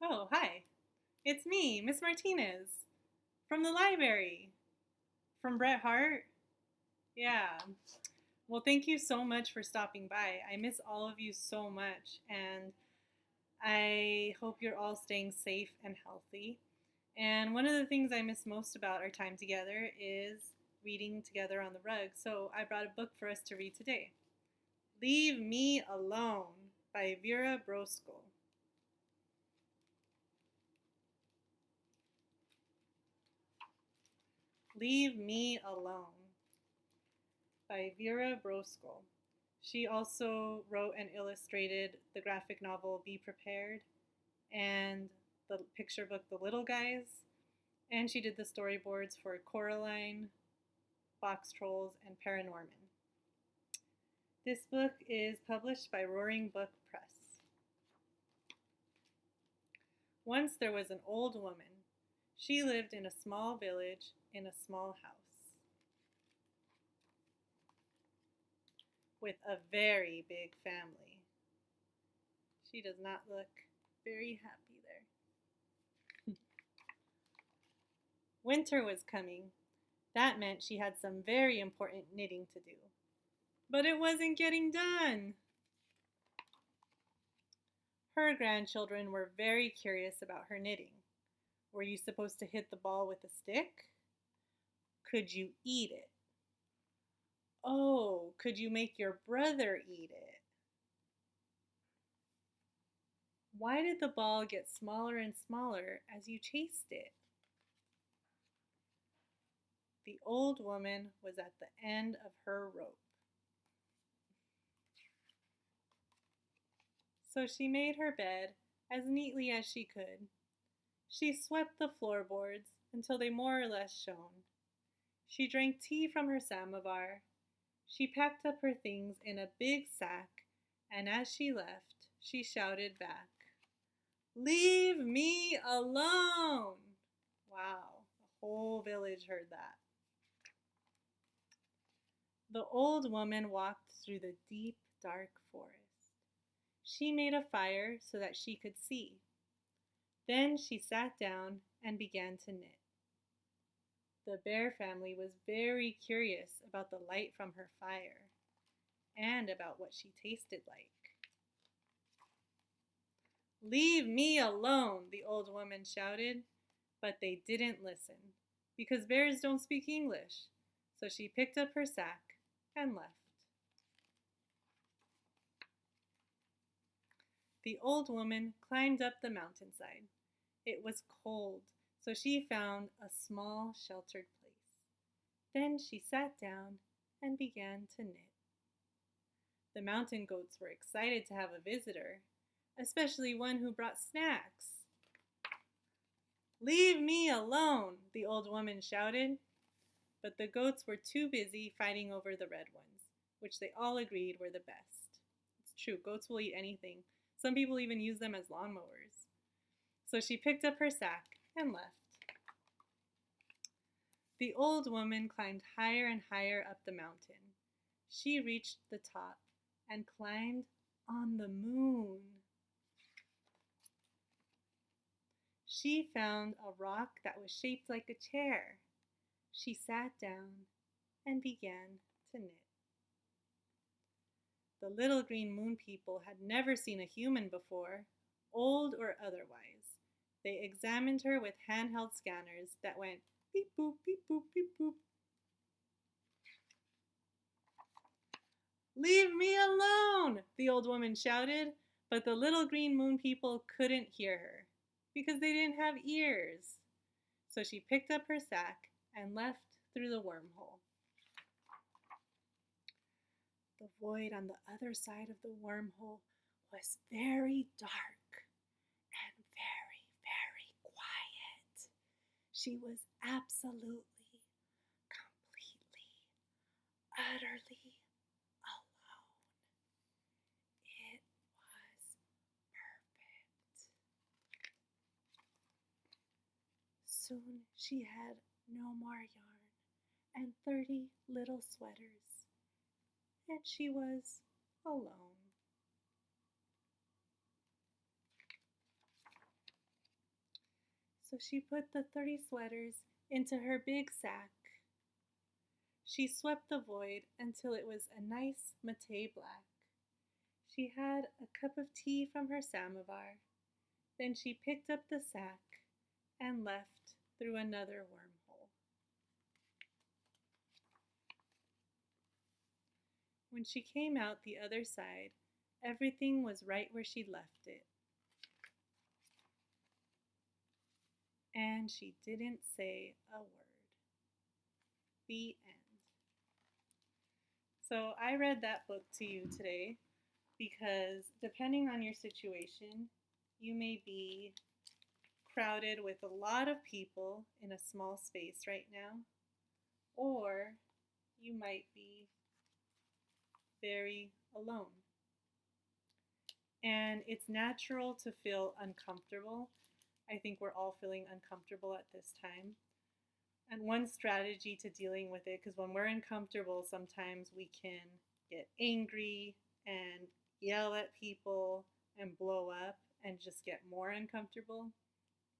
Oh, hi. It's me, Miss Martinez, from the library. From Bret Hart? Yeah. Well, thank you so much for stopping by. I miss all of you so much, and I hope you're all staying safe and healthy. And one of the things I miss most about our time together is reading together on the rug. So I brought a book for us to read today. Leave Me Alone by Vera Brosco. Leave Me Alone by Vera Brosco. She also wrote and illustrated the graphic novel Be Prepared and the picture book The Little Guys. And she did the storyboards for Coraline, Box Trolls, and Paranorman. This book is published by Roaring Book Press. Once there was an old woman. She lived in a small village in a small house with a very big family. She does not look very happy there. Winter was coming. That meant she had some very important knitting to do. But it wasn't getting done. Her grandchildren were very curious about her knitting. Were you supposed to hit the ball with a stick? Could you eat it? Oh, could you make your brother eat it? Why did the ball get smaller and smaller as you chased it? The old woman was at the end of her rope. So she made her bed as neatly as she could. She swept the floorboards until they more or less shone. She drank tea from her samovar. She packed up her things in a big sack, and as she left, she shouted back, "Leave me alone!" Wow, the whole village heard that. The old woman walked through the deep, dark forest. She made a fire so that she could see. Then she sat down and began to knit. The bear family was very curious about the light from her fire and about what she tasted like. "Leave me alone," the old woman shouted, but they didn't listen because bears don't speak English. So she picked up her sack and left. The old woman climbed up the mountainside. It was cold, so she found a small sheltered place. Then she sat down and began to knit. The mountain goats were excited to have a visitor, especially one who brought snacks. "Leave me alone," the old woman shouted. But the goats were too busy fighting over the red ones, which they all agreed were the best. It's true, goats will eat anything. Some people even use them as lawnmowers. So she picked up her sack and left. The old woman climbed higher and higher up the mountain. She reached the top and climbed on the moon. She found a rock that was shaped like a chair. She sat down and began to knit. The little green moon people had never seen a human before, old or otherwise. They examined her with handheld scanners that went beep boop, beep boop, beep boop. "Leave me alone," the old woman shouted, but the little green moon people couldn't hear her because they didn't have ears. So she picked up her sack and left through the wormhole. The void on the other side of the wormhole was very dark and very, very quiet. She was absolutely, completely, utterly alone. It was perfect. Soon she had no more yarn and 30 little sweaters, and she was alone. So she put the 30 sweaters into her big sack. She swept the void until it was a nice matte black. She had a cup of tea from her samovar. Then she picked up the sack and left through another wormhole. When she came out the other side, everything was right where she'd left it. And she didn't say a word. The end. So I read that book to you today because depending on your situation, you may be crowded with a lot of people in a small space right now, or you might be very alone. And it's natural to feel uncomfortable. I think we're all feeling uncomfortable at this time. And one strategy to dealing with it, because when we're uncomfortable, sometimes we can get angry and yell at people and blow up and just get more uncomfortable.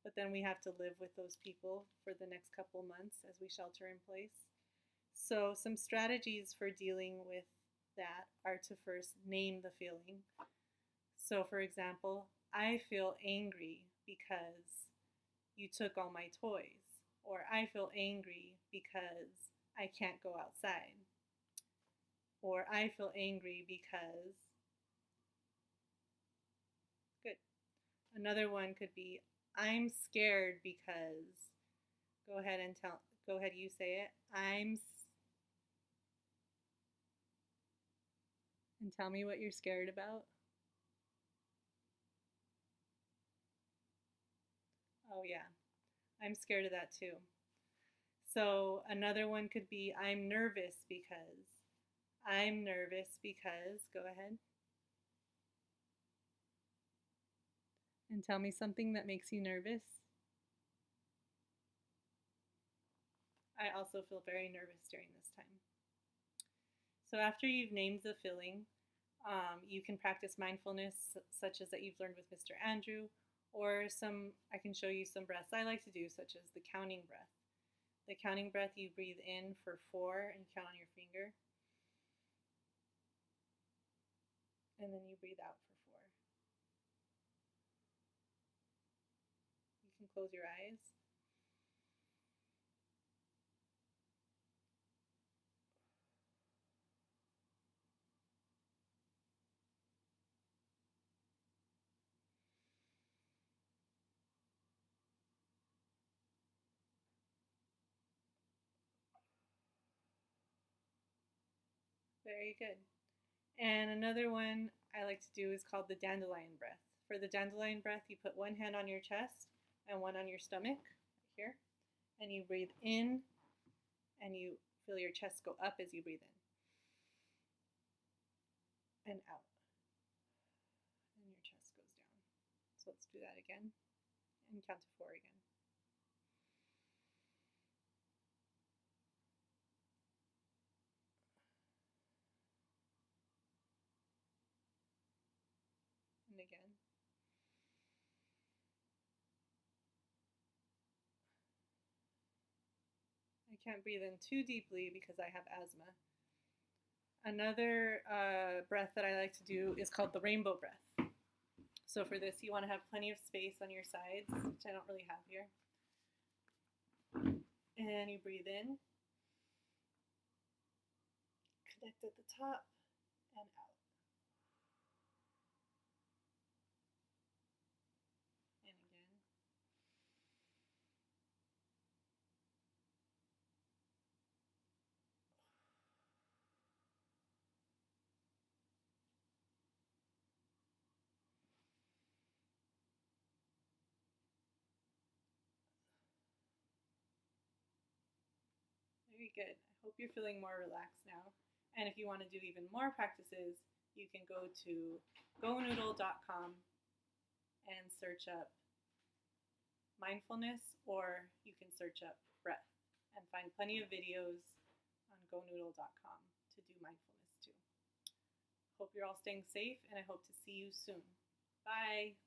But then we have to live with those people for the next couple months as we shelter in place. So some strategies for dealing with that are to first name the feeling. So for example, I feel angry because you took all my toys. Or I feel angry because I can't go outside. Or I feel angry because... Good. Another one could be, I'm scared because... Go ahead, you say it. And tell me what you're scared about. Oh yeah, I'm scared of that too. So another one could be, I'm nervous because. I'm nervous because. Go ahead. And tell me something that makes you nervous. I also feel very nervous during this time. So after you've named the feeling, you can practice mindfulness, such as that you've learned with Mr. Andrew, or I can show you some breaths I like to do, such as the counting breath. The counting breath, you breathe in for 4 and count on your finger. And then you breathe out for 4. You can close your eyes. Very good. And another one I like to do is called the dandelion breath. For the dandelion breath, you put one hand on your chest and one on your stomach, right here, and you breathe in, and you feel your chest go up as you breathe in and out, and your chest goes down. So let's do that again and count to 4 again. And again. I can't breathe in too deeply because I have asthma. Another breath that I like to do is called the rainbow breath. So for this, you want to have plenty of space on your sides, which I don't really have here. And you breathe in, connect at the top, and out. And again. Very good. I hope you're feeling more relaxed now. And if you want to do even more practices, you can go to gonoodle.com and search up mindfulness, or you can search up breath and find plenty of videos on gonoodle.com to do mindfulness too. Hope you're all staying safe, and I hope to see you soon. Bye.